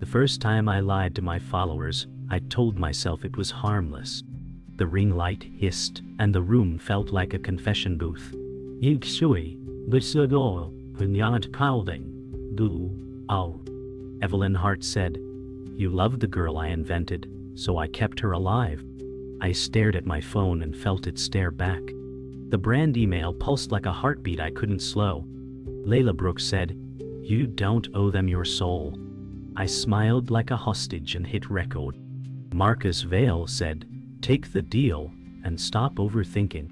The first time I lied to my followers, I told myself it was harmless. The ring light hissed, and the room felt like a confession booth. Evelyn Hart said, "You loved the girl I invented, so I kept her alive." I stared at my phone and felt it stare back. The brand email pulsed like a heartbeat I couldn't slow. Layla Brooks said, "You don't owe them your soul." I smiled like a hostage and hit record. Marcus Vale said, "Take the deal and stop overthinking."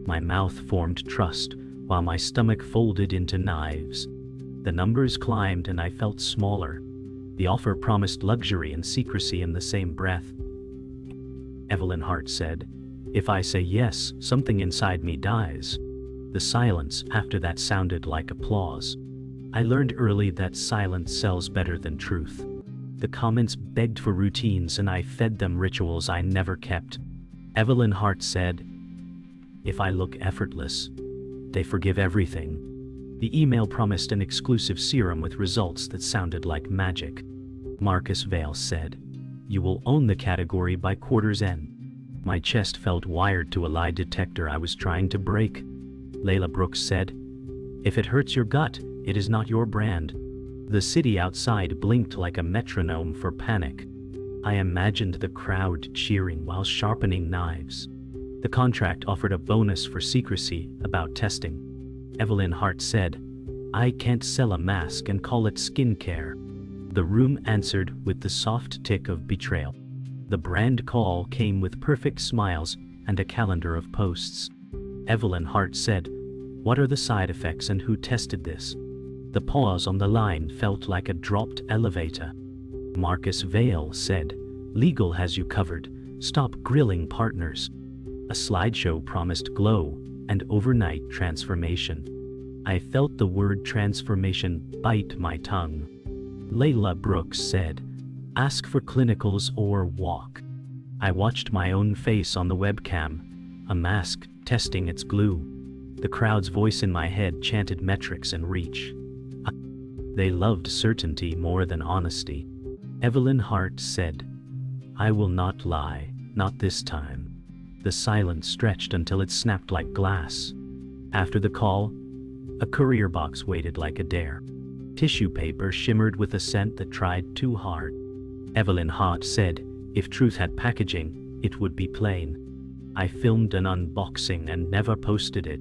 My mouth formed trust, while my stomach folded into knives. The numbers climbed and I felt smaller. The offer promised luxury and secrecy in the same breath. Evelyn Hart said, "If I say yes, something inside me dies." The silence after that sounded like applause. I learned early that silence sells better than truth. The comments begged for routines and I fed them rituals I never kept. Evelyn Hart said, "If I look effortless, they forgive everything." The email promised an exclusive serum with results that sounded like magic. Marcus Vale said, "You will own the category by quarter's end." My chest felt wired to a lie detector I was trying to break. Layla Brooks said, "If it hurts your gut, it is not your brand." The city outside blinked like a metronome for panic. I imagined the crowd cheering while sharpening knives. The contract offered a bonus for secrecy about testing. Evelyn Hart said, "I can't sell a mask and call it skincare." The room answered with the soft tick of betrayal. The brand call came with perfect smiles and a calendar of posts. Evelyn Hart said, "What are the side effects and who tested this?" The pause on the line felt like a dropped elevator. Marcus Vale said, "Legal has you covered. Stop grilling partners." A slideshow promised glow and overnight transformation. I felt the word transformation bite my tongue. Layla Brooks said, "Ask for clinicals or walk." I watched my own face on the webcam, a mask testing its glue. The crowd's voice in my head chanted metrics and reach. They loved certainty more than honesty. Evelyn Hart said, "I will not lie, not this time." The silence stretched until it snapped like glass. After the call, a courier box waited like a dare. Tissue paper shimmered with a scent that tried too hard. Evelyn Hart said, "If truth had packaging, it would be plain." I filmed an unboxing and never posted it.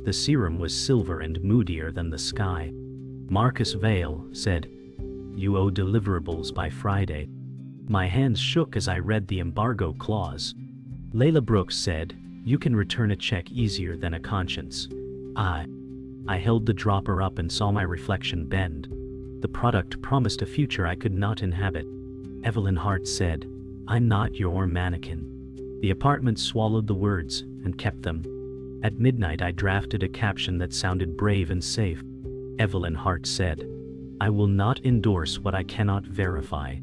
The serum was silver and moodier than the sky. Marcus Vale said, "You owe deliverables by Friday." My hands shook as I read the embargo clause. Layla Brooks said, "You can return a check easier than a conscience." I held the dropper up and saw my reflection bend. The product promised a future I could not inhabit. Evelyn Hart said, "I'm not your mannequin." The apartment swallowed the words and kept them. At midnight I drafted a caption that sounded brave and safe. Evelyn Hart said, "I will not endorse what I cannot verify."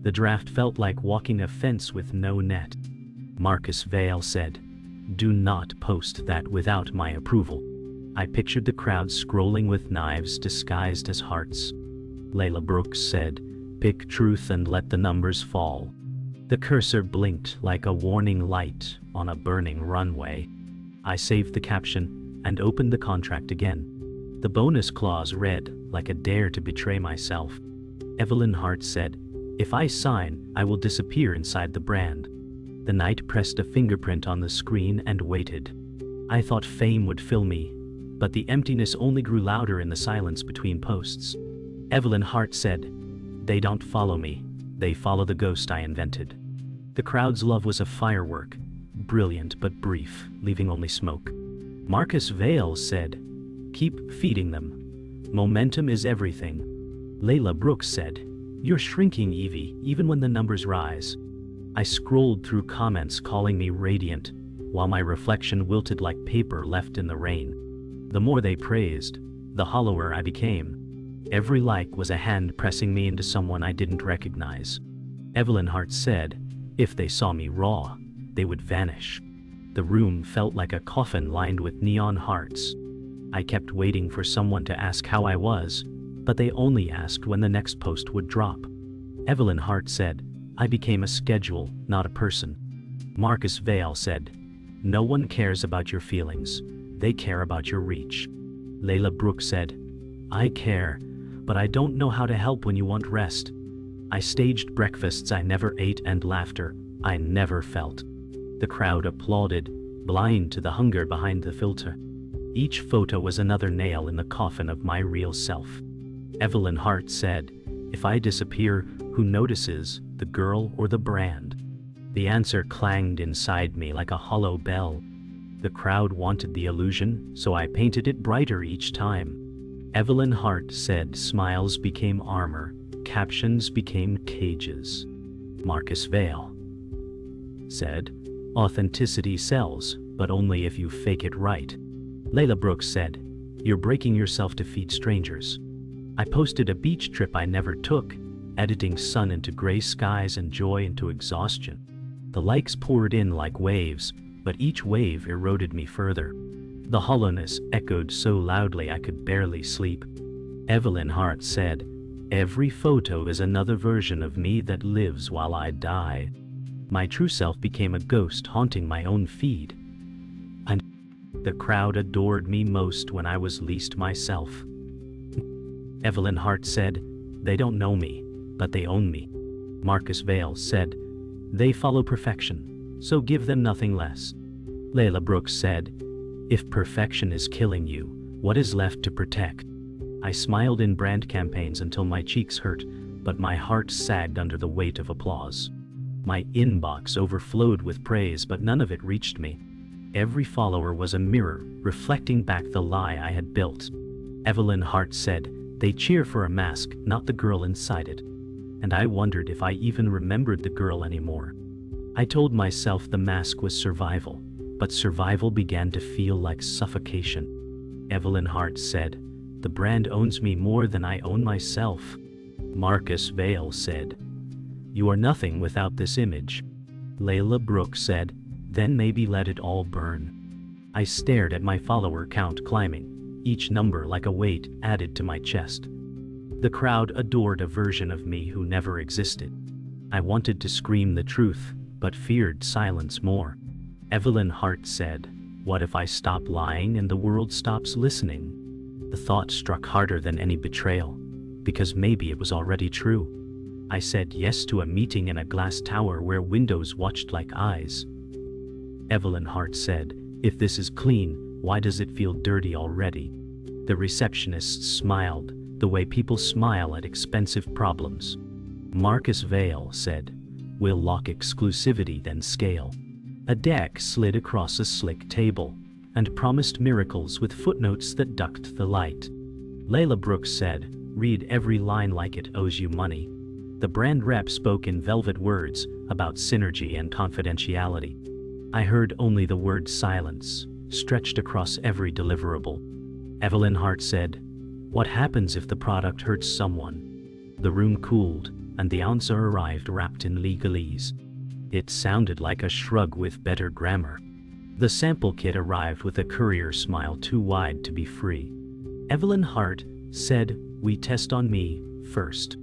The draft felt like walking a fence with no net. Marcus Vale said, "Do not post that without my approval." I pictured the crowd scrolling with knives disguised as hearts. Layla Brooks said, "Pick truth and let the numbers fall." The cursor blinked like a warning light on a burning runway. I saved the caption and opened the contract again. The bonus clause read like a dare to betray myself. Evelyn Hart said, "If I sign, I will disappear inside the brand." The knight pressed a fingerprint on the screen and waited. I thought fame would fill me, but the emptiness only grew louder in the silence between posts. Evelyn Hart said, "They don't follow me, they follow the ghost I invented." The crowd's love was a firework, brilliant but brief, leaving only smoke. Marcus Vale said, "Keep feeding them. Momentum is everything." Layla Brooks said, "You're shrinking, Evie, even when the numbers rise." I scrolled through comments calling me radiant, while my reflection wilted like paper left in the rain. The more they praised, the hollower I became. Every like was a hand pressing me into someone I didn't recognize. Evelyn Hart said, "If they saw me raw, they would vanish." The room felt like a coffin lined with neon hearts. I kept waiting for someone to ask how I was, but they only asked when the next post would drop. Evelyn Hart said, I became a schedule, not a person. Marcus Vale said, no one cares about your feelings. They care about your reach. Layla Brooks said, I care, but I don't know how to help when you want rest. I staged breakfasts I never ate and laughter I never felt. The crowd applauded, blind to the hunger behind the filter. Each photo was another nail in the coffin of my real self. Evelyn Hart said, if I disappear, who notices, the girl or the brand? The answer clanged inside me like a hollow bell. The crowd wanted the illusion, so I painted it brighter each time. Evelyn Hart said smiles became armor, captions became cages. Marcus Vale said, authenticity sells, but only if you fake it right. Layla Brooks said, you're breaking yourself to feed strangers. I posted a beach trip I never took, editing sun into gray skies and joy into exhaustion. The likes poured in like waves, but each wave eroded me further. The hollowness echoed so loudly I could barely sleep. Evelyn Hart said, every photo is another version of me that lives while I die. My true self became a ghost haunting my own feed. And the crowd adored me most when I was least myself. Evelyn Hart said, they don't know me, but they own me. Marcus Vale said, they follow perfection, so give them nothing less. Layla Brooks said, if perfection is killing you, what is left to protect? I smiled in brand campaigns until my cheeks hurt, but my heart sagged under the weight of applause. My inbox overflowed with praise, but none of it reached me. Every follower was a mirror, reflecting back the lie I had built. Evelyn Hart said, they cheer for a mask, not the girl inside it. And I wondered if I even remembered the girl anymore. I told myself the mask was survival, but survival began to feel like suffocation. Evelyn Hart said, the brand owns me more than I own myself. Marcus Vale said, you are nothing without this image. Layla Brooks said, then maybe let it all burn. I stared at my follower count climbing, each number like a weight added to my chest. The crowd adored a version of me who never existed. I wanted to scream the truth, but feared silence more. Evelyn Hart said, what if I stop lying and the world stops listening? The thought struck harder than any betrayal, because maybe it was already true. I said yes to a meeting in a glass tower where windows watched like eyes. Evelyn Hart said, if this is clean, why does it feel dirty already? The receptionist smiled, the way people smile at expensive problems. Marcus Vale said, we'll lock exclusivity then scale. A deck slid across a slick table, and promised miracles with footnotes that ducked the light. Layla Brooks said, read every line like it owes you money. The brand rep spoke in velvet words about synergy and confidentiality. I heard only the word silence, stretched across every deliverable. Evelyn Hart said, what happens if the product hurts someone? The room cooled, and the answer arrived wrapped in legalese. It sounded like a shrug with better grammar. The sample kit arrived with a courier smile too wide to be free. Evelyn Hart said, we test on me first.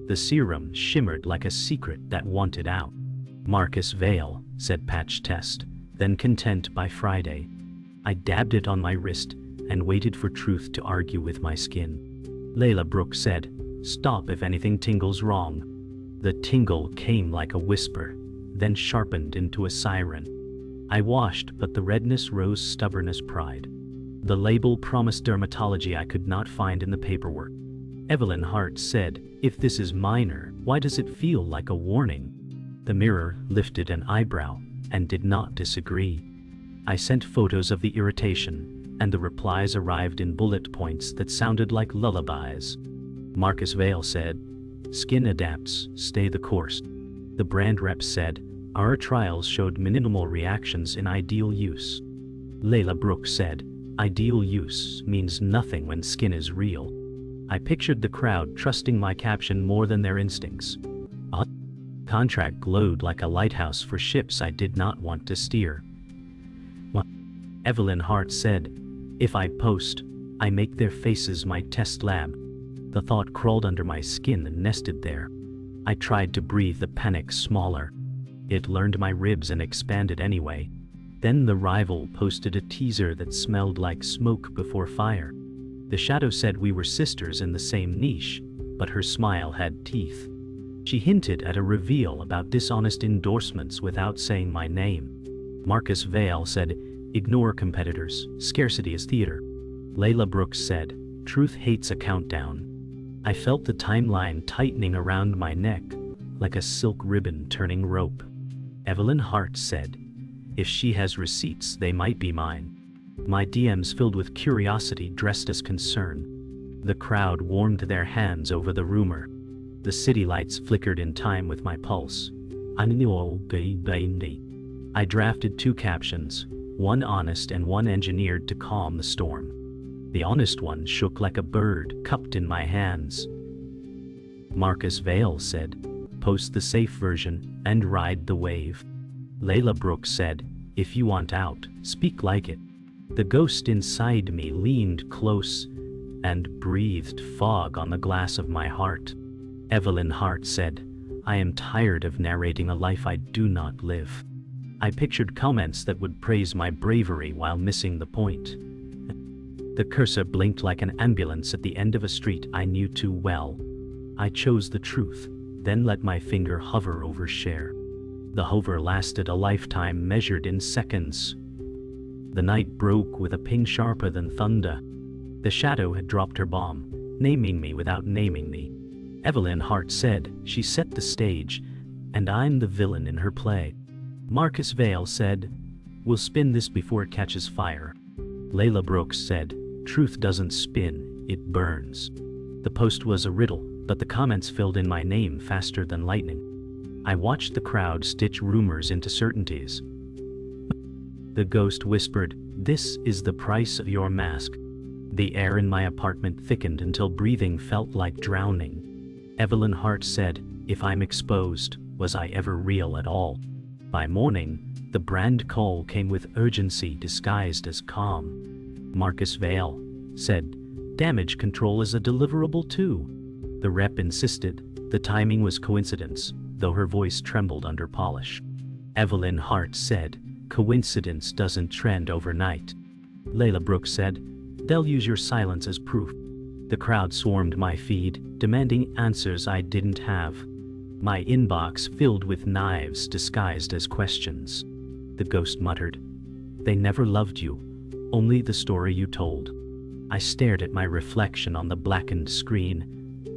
The serum shimmered like a secret that wanted out. Marcus Vale said patch test, then content by Friday. I dabbed it on my wrist and waited for truth to argue with my skin. Layla Brooks said, stop if anything tingles wrong. The tingle came like a whisper, then sharpened into a siren. I washed, but the redness rose stubborn as pride. The label promised dermatology I could not find in the paperwork. Evelyn Hart said, if this is minor, why does it feel like a warning? The mirror lifted an eyebrow and did not disagree. I sent photos of the irritation, and the replies arrived in bullet points that sounded like lullabies. Marcus Vale said, skin adapts, stay the course. The brand rep said, our trials showed minimal reactions in ideal use. Layla Brooks said, ideal use means nothing when skin is real. I pictured the crowd trusting my caption more than their instincts. A contract glowed like a lighthouse for ships I did not want to steer. Evelyn Hart said, if I post, I make their faces my test lab. The thought crawled under my skin and nested there. I tried to breathe the panic smaller. It learned my ribs and expanded anyway. Then the rival posted a teaser that smelled like smoke before fire. The shadow said we were sisters in the same niche, but her smile had teeth. She hinted at a reveal about dishonest endorsements without saying my name. Marcus Vale said, "Ignore competitors, scarcity is theater." Layla Brooks said, "Truth hates a countdown." I felt the timeline tightening around my neck, like a silk ribbon turning rope. Evelyn Hart said, "If she has receipts, they might be mine." My DMs filled with curiosity dressed as concern. The crowd warmed their hands over the rumor. The city lights flickered in time with my pulse. I drafted 2 captions, one honest and one engineered to calm the storm. The honest one shook like a bird cupped in my hands. Marcus Vale said, "Post the safe version and ride the wave." Layla Brooks said, "If you want out, speak like it." The ghost inside me leaned close and breathed fog on the glass of my heart. Evelyn Hart said, "I am tired of narrating a life I do not live." I pictured comments that would praise my bravery while missing the point. The cursor blinked like an ambulance at the end of a street I knew too well. I chose the truth, then let my finger hover over share. The hover lasted a lifetime measured in seconds. The night broke with a ping sharper than thunder. The shadow had dropped her bomb, naming me without naming me. Evelyn Hart said, "She set the stage, and I'm the villain in her play." Marcus Vale said, "We'll spin this before it catches fire." Layla Brooks said, "Truth doesn't spin, it burns." The post was a riddle, but the comments filled in my name faster than lightning. I watched the crowd stitch rumors into certainties. The ghost whispered, "This is the price of your mask." The air in my apartment thickened until breathing felt like drowning. Evelyn Hart said, "If I'm exposed, was I ever real at all?" By morning, the brand call came with urgency disguised as calm. Marcus Vale said, "Damage control is a deliverable too." The rep insisted. The timing was coincidence, though her voice trembled under polish. Evelyn Hart said, "Coincidence doesn't trend overnight." Layla Brooks said, "They'll use your silence as proof." The crowd swarmed my feed, demanding answers I didn't have. My inbox filled with knives disguised as questions. The ghost muttered, "They never loved you, only the story you told." I stared at my reflection on the blackened screen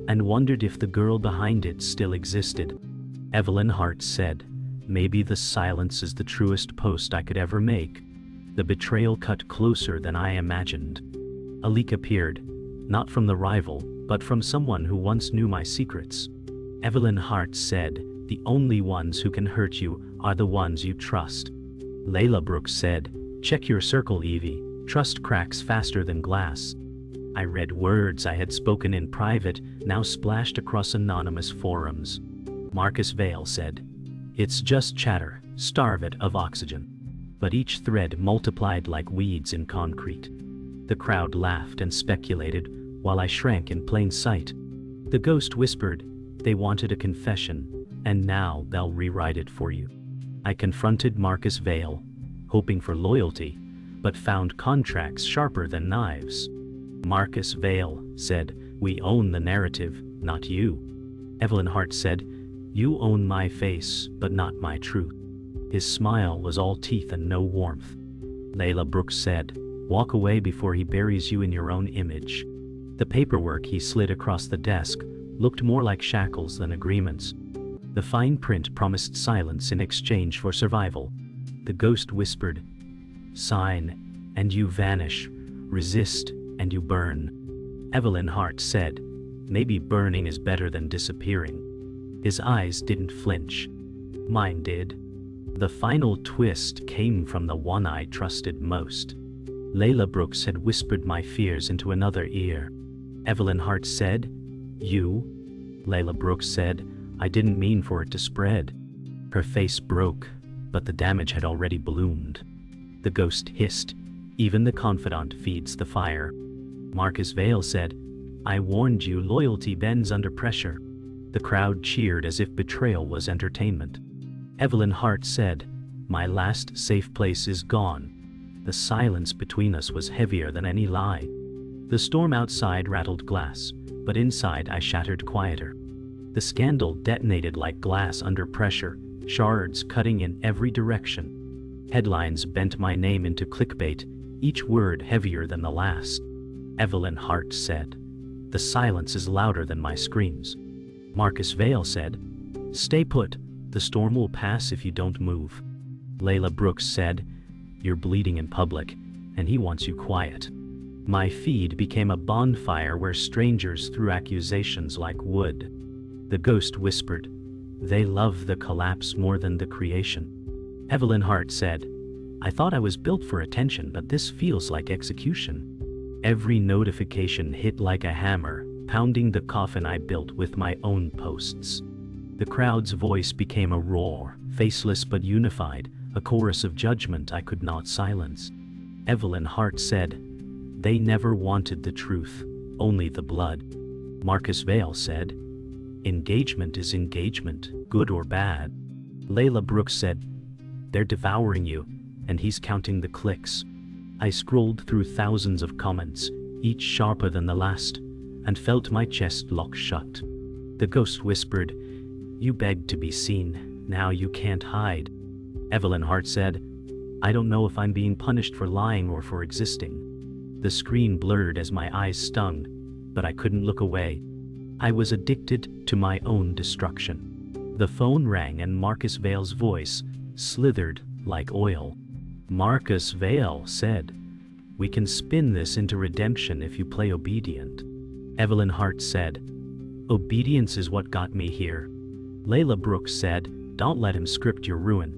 and wondered if the girl behind it still existed. Evelyn Hart said, "Maybe the silence is the truest post I could ever make." The betrayal cut closer than I imagined. A leak appeared, not from the rival, but from someone who once knew my secrets. Evelyn Hart said, "The only ones who can hurt you are the ones you trust." Layla Brooks said, "Check your circle, Evie. Trust cracks faster than glass." I read words I had spoken in private, now splashed across anonymous forums. Marcus Vale said, "It's just chatter, starve it of oxygen." But each thread multiplied like weeds in concrete. The crowd laughed and speculated, while I shrank in plain sight. The ghost whispered, "They wanted a confession, and now they'll rewrite it for you." I confronted Marcus Vale, hoping for loyalty, but found contracts sharper than knives. Marcus Vale said, "We own the narrative, not you." Evelyn Hart said, "You own my face, but not my truth." His smile was all teeth and no warmth. Layla Brooks said, "Walk away before he buries you in your own image." The paperwork he slid across the desk looked more like shackles than agreements. The fine print promised silence in exchange for survival. The ghost whispered, "Sign, and you vanish. Resist, and you burn." Evelyn Hart said, "Maybe burning is better than disappearing." His eyes didn't flinch. Mine did. The final twist came from the one I trusted most. Layla Brooks had whispered my fears into another ear. Evelyn Hart said, "You?" Layla Brooks said, "I didn't mean for it to spread." Her face broke, but the damage had already bloomed. The ghost hissed, "Even the confidant feeds the fire." Marcus Vale said, "I warned you, loyalty bends under pressure." The crowd cheered as if betrayal was entertainment. Evelyn Hart said, "My last safe place is gone." The silence between us was heavier than any lie. The storm outside rattled glass, but inside I shattered quieter. The scandal detonated like glass under pressure, shards cutting in every direction. Headlines bent my name into clickbait, each word heavier than the last. Evelyn Hart said, "The silence is louder than my screams." Marcus Vale said, "Stay put, the storm will pass if you don't move." Layla Brooks said, "You're bleeding in public, and he wants you quiet." My feed became a bonfire where strangers threw accusations like wood. The ghost whispered, "They love the collapse more than the creation." Evelyn Hart said, "I thought I was built for attention, but this feels like execution." Every notification hit like a hammer, pounding the coffin I built with my own posts. The crowd's voice became a roar, faceless but unified, a chorus of judgment I could not silence. Evelyn Hart said, "They never wanted the truth, only the blood." Marcus Vale said, "Engagement is engagement, good or bad." Layla Brooks said, "They're devouring you, and he's counting the clicks." I scrolled through thousands of comments, each sharper than the last, and felt my chest lock shut. The ghost whispered, "You begged to be seen, now you can't hide." Evelyn Hart said, "I don't know if I'm being punished for lying or for existing." The screen blurred as my eyes stung, but I couldn't look away. I was addicted to my own destruction. The phone rang and Marcus Vale's voice slithered like oil. Marcus Vale said, "We can spin this into redemption if you play obedient." Evelyn Hart said, "Obedience is what got me here." Layla Brooks said, "Don't let him script your ruin."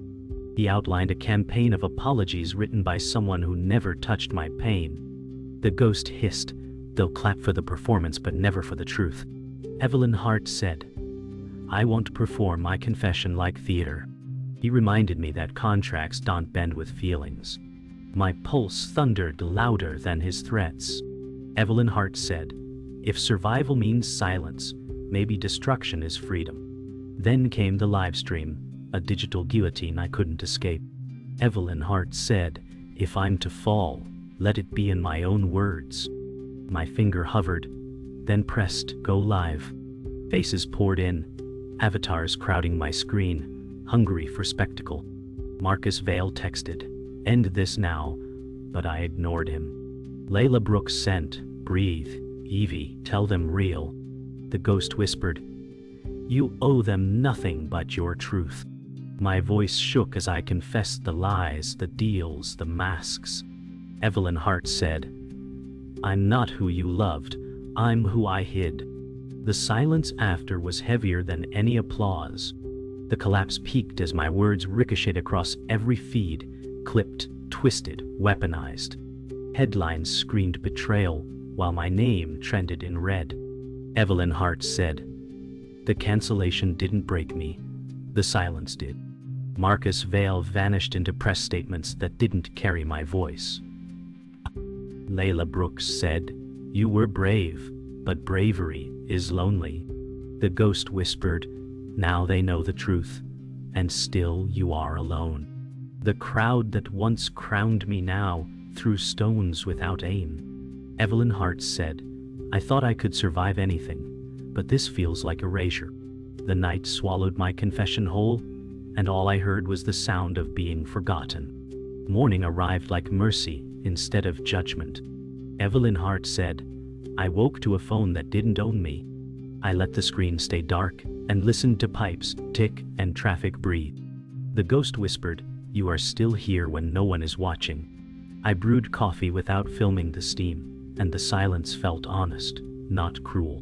He outlined a campaign of apologies written by someone who never touched my pain. The ghost hissed, "They'll clap for the performance but never for the truth." Evelyn Hart said, "I won't perform my confession like theater." He reminded me that contracts don't bend with feelings. My pulse thundered louder than his threats. Evelyn Hart said, "If survival means silence, maybe destruction is freedom." Then came the live stream, a digital guillotine I couldn't escape. Evelyn Hart said, "If I'm to fall, let it be in my own words." My finger hovered, then pressed go live. Faces poured in, avatars crowding my screen, hungry for spectacle. Marcus Vale texted, "End this now," but I ignored him. Layla Brooks sent, "Breathe, Evie, tell them real." The ghost whispered, "You owe them nothing but your truth." My voice shook as I confessed the lies, the deals, the masks. Evelyn Hart said, "I'm not who you loved, I'm who I hid." The silence after was heavier than any applause. The collapse peaked as my words ricocheted across every feed, clipped, twisted, weaponized. Headlines screamed betrayal, while my name trended in red. Evelyn Hart said, "The cancellation didn't break me, the silence did." Marcus Vale vanished into press statements that didn't carry my voice. Layla Brooks said, "You were brave, but bravery is lonely." The ghost whispered, "Now they know the truth, and still you are alone." The crowd that once crowned me now threw stones without aim. Evelyn Hart said, "I thought I could survive anything, but this feels like erasure." The night swallowed my confession whole, and all I heard was the sound of being forgotten. Morning arrived like mercy instead of judgment. Evelyn Hart said, "I woke to a phone that didn't own me." I let the screen stay dark and listened to pipes tick and traffic breathe. The ghost whispered, "You are still here when no one is watching." I brewed coffee without filming the steam, and the silence felt honest, not cruel.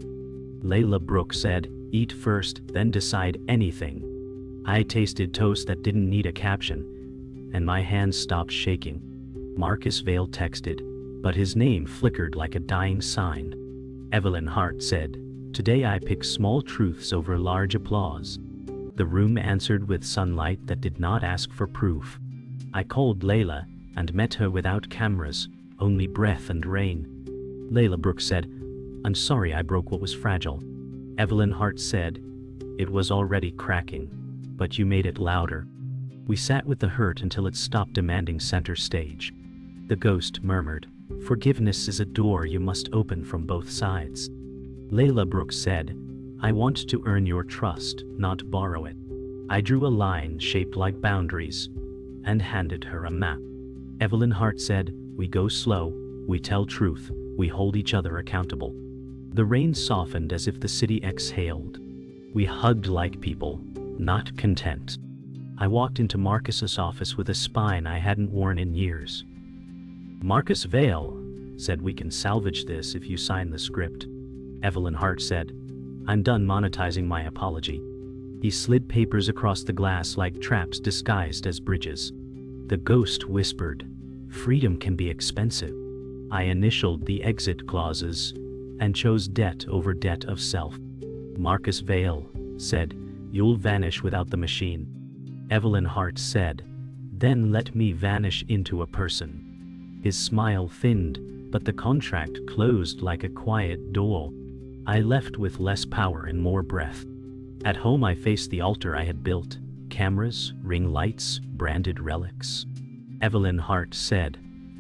Layla Brooks said, "Eat first, then decide anything." I tasted toast that didn't need a caption, and my hands stopped shaking. Marcus Vale texted, but his name flickered like a dying sign. Evelyn Hart said, "Today I pick small truths over large applause." The room answered with sunlight that did not ask for proof. I called Layla and met her without cameras, only breath and rain. Layla Brooks said, "I'm sorry I broke what was fragile." Evelyn Hart said, It was already cracking, but you made it louder. We sat with the hurt until it stopped demanding center stage. The ghost murmured, "Forgiveness is a door you must open from both sides." Layla Brooks said, "I want to earn your trust, not borrow it." I drew a line shaped like boundaries and handed her a map. Evelyn Hart said, "We go slow, we tell truth, we hold each other accountable." The rain softened as if the city exhaled. We hugged like people, not content. I walked into Marcus's office with a spine I hadn't worn in years. "Marcus Vale said we can salvage this if you sign the script." Evelyn Hart said, "I'm done monetizing my apology." He slid papers across the glass like traps disguised as bridges. The ghost whispered, "Freedom can be expensive." I initialed the exit clauses and chose debt over debt of self. Marcus Vale said, "You'll vanish without the machine." Evelyn Hart said, "Then let me vanish into a person." His smile thinned, but the contract closed like a quiet door. I left with less power and more breath. At home I faced the altar I had built, cameras, ring lights, branded relics. Evelyn Hart said,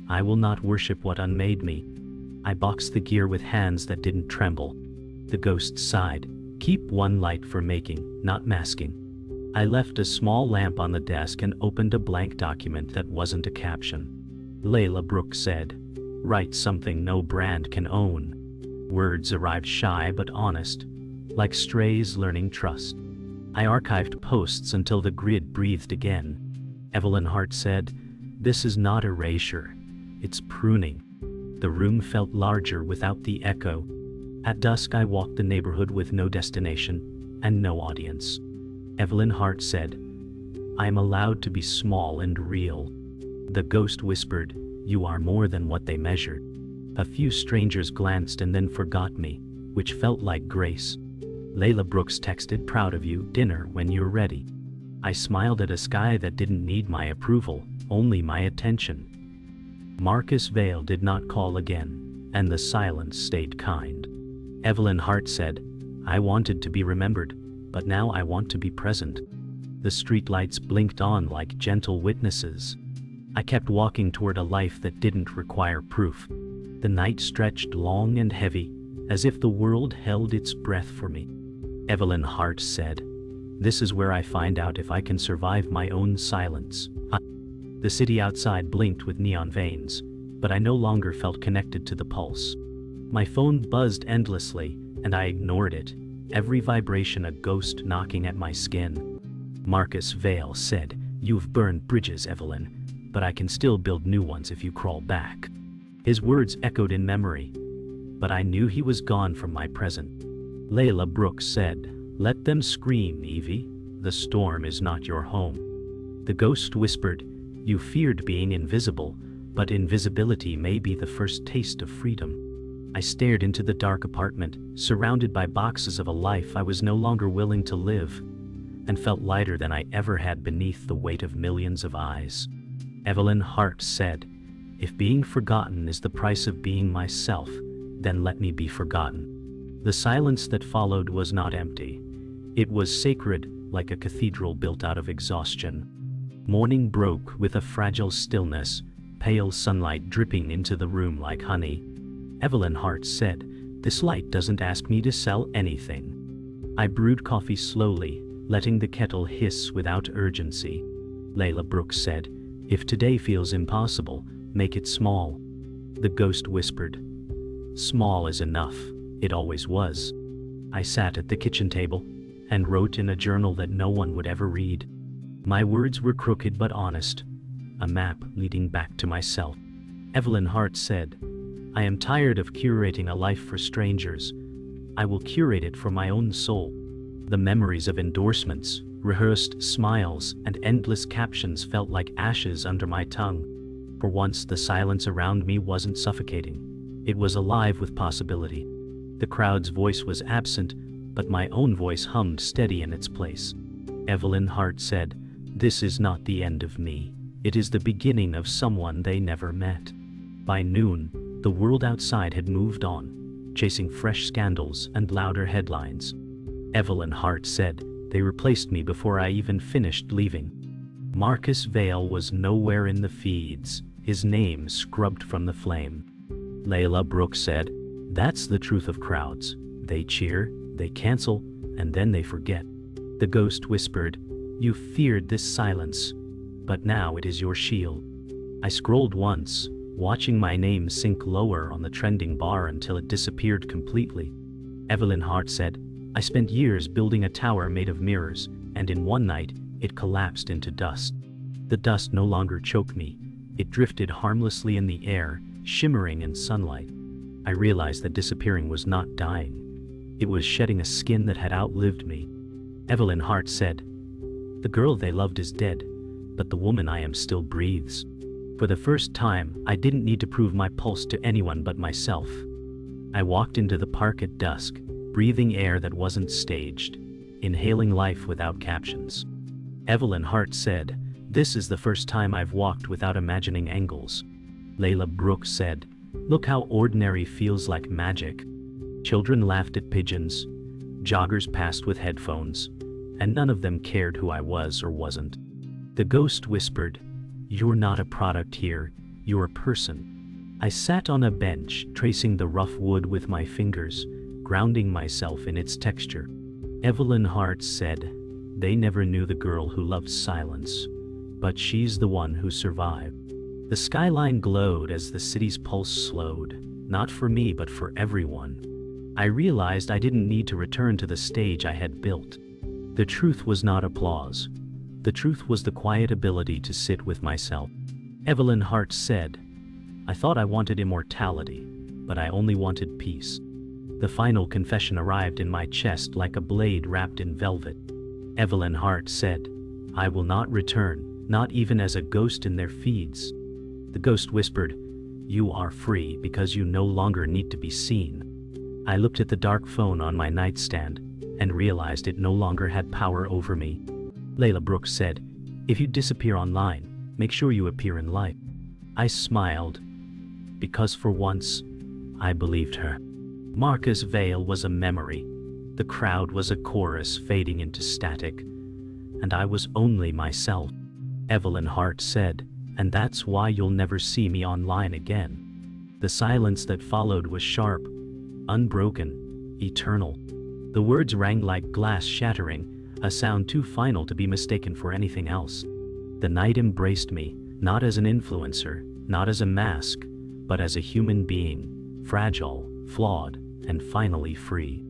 "I will not worship what unmade me." I boxed the gear with hands that didn't tremble. The ghost sighed, "Keep one light for making, not masking." I left a small lamp on the desk and opened a blank document that wasn't a caption. Layla Brooks said, "Write something no brand can own." Words arrived shy but honest, like strays learning trust. I archived posts until the grid breathed again. Evelyn Hart said, "This is not erasure, it's pruning." The room felt larger without the echo. At dusk I walked the neighborhood with no destination and no audience. Evelyn Hart said, "I am allowed to be small and real." The ghost whispered, "You are more than what they measured." A few strangers glanced and then forgot me, which felt like grace. Layla Brooks texted, "Proud of you, dinner when you're ready." I smiled at a sky that didn't need my approval, only my attention. Marcus Vale did not call again, and the silence stayed kind. Evelyn Hart said, "I wanted to be remembered, but now I want to be present." The streetlights blinked on like gentle witnesses. I kept walking toward a life that didn't require proof. The night stretched long and heavy, as if the world held its breath for me. Evelyn Hart said, "This is where I find out if I can survive my own silence." The city outside blinked with neon veins, but I no longer felt connected to the pulse. My phone buzzed endlessly, and I ignored it, every vibration a ghost knocking at my skin. Marcus Vale said, "You've burned bridges, Evelyn, but I can still build new ones if you crawl back." His words echoed in memory, but I knew he was gone from my present. Layla Brooks said, "Let them scream, Evie. The storm is not your home." The ghost whispered, "You feared being invisible, but invisibility may be the first taste of freedom." I stared into the dark apartment, surrounded by boxes of a life I was no longer willing to live, and felt lighter than I ever had beneath the weight of millions of eyes. Evelyn Hart said, "If being forgotten is the price of being myself, then let me be forgotten." The silence that followed was not empty. It was sacred, like a cathedral built out of exhaustion. Morning broke with a fragile stillness, pale sunlight dripping into the room like honey. Evelyn Hart said, "This light doesn't ask me to sell anything." I brewed coffee slowly, letting the kettle hiss without urgency. Layla Brooks said, "If today feels impossible, make it small." The ghost whispered, "Small is enough, it always was." I sat at the kitchen table and wrote in a journal that no one would ever read. My words were crooked but honest, a map leading back to myself. Evelyn Hart said, "I am tired of curating a life for strangers. I will curate it for my own soul." The memories of endorsements, rehearsed smiles, and endless captions felt like ashes under my tongue. For once, the silence around me wasn't suffocating. It was alive with possibility. The crowd's voice was absent, but my own voice hummed steady in its place. Evelyn Hart said, "This is not the end of me. It is the beginning of someone they never met." By noon, the world outside had moved on, chasing fresh scandals and louder headlines. Evelyn Hart said. They replaced me before I even finished leaving. Marcus Vale was nowhere in the feeds, his name scrubbed from the flame. Layla Brooks said, "That's the truth of crowds. They cheer, they cancel, and then they forget." The ghost whispered, "You feared this silence, but now it is your shield." I scrolled once, watching my name sink lower on the trending bar until it disappeared completely. Evelyn Hart said, "I spent years building a tower made of mirrors, and in one night, it collapsed into dust. The dust no longer choked me. It drifted harmlessly in the air, shimmering in sunlight. I realized that disappearing was not dying. It was shedding a skin that had outlived me." Evelyn Hart said, "The girl they loved is dead, but the woman I am still breathes." For the first time, I didn't need to prove my pulse to anyone but myself. I walked into the park at dusk, breathing air that wasn't staged, inhaling life without captions. Evelyn Hart said, "This is the first time I've walked without imagining angles." Layla Brooks said, "Look how ordinary feels like magic." Children laughed at pigeons, joggers passed with headphones, and none of them cared who I was or wasn't. The ghost whispered, "You're not a product here, you're a person." I sat on a bench, tracing the rough wood with my fingers, grounding myself in its texture. Evelyn Hart said, "They never knew the girl who loved silence, but she's the one who survived." The skyline glowed as the city's pulse slowed, not for me but for everyone. I realized I didn't need to return to the stage I had built. The truth was not applause. The truth was the quiet ability to sit with myself. Evelyn Hart said, "I thought I wanted immortality, but I only wanted peace." The final confession arrived in my chest like a blade wrapped in velvet. Evelyn Hart said, "I will not return, not even as a ghost in their feeds." The ghost whispered, "You are free because you no longer need to be seen." I looked at the dark phone on my nightstand and realized it no longer had power over me. Layla Brooks said, "If you disappear online, make sure you appear in life." I smiled, because for once, I believed her. Marcus Vale was a memory. The crowd was a chorus fading into static, and I was only myself. Evelyn Hart said, "And that's why you'll never see me online again." The silence that followed was sharp, unbroken, eternal. The words rang like glass shattering, a sound too final to be mistaken for anything else. The night embraced me, not as an influencer, not as a mask, but as a human being, fragile, flawed, and finally free.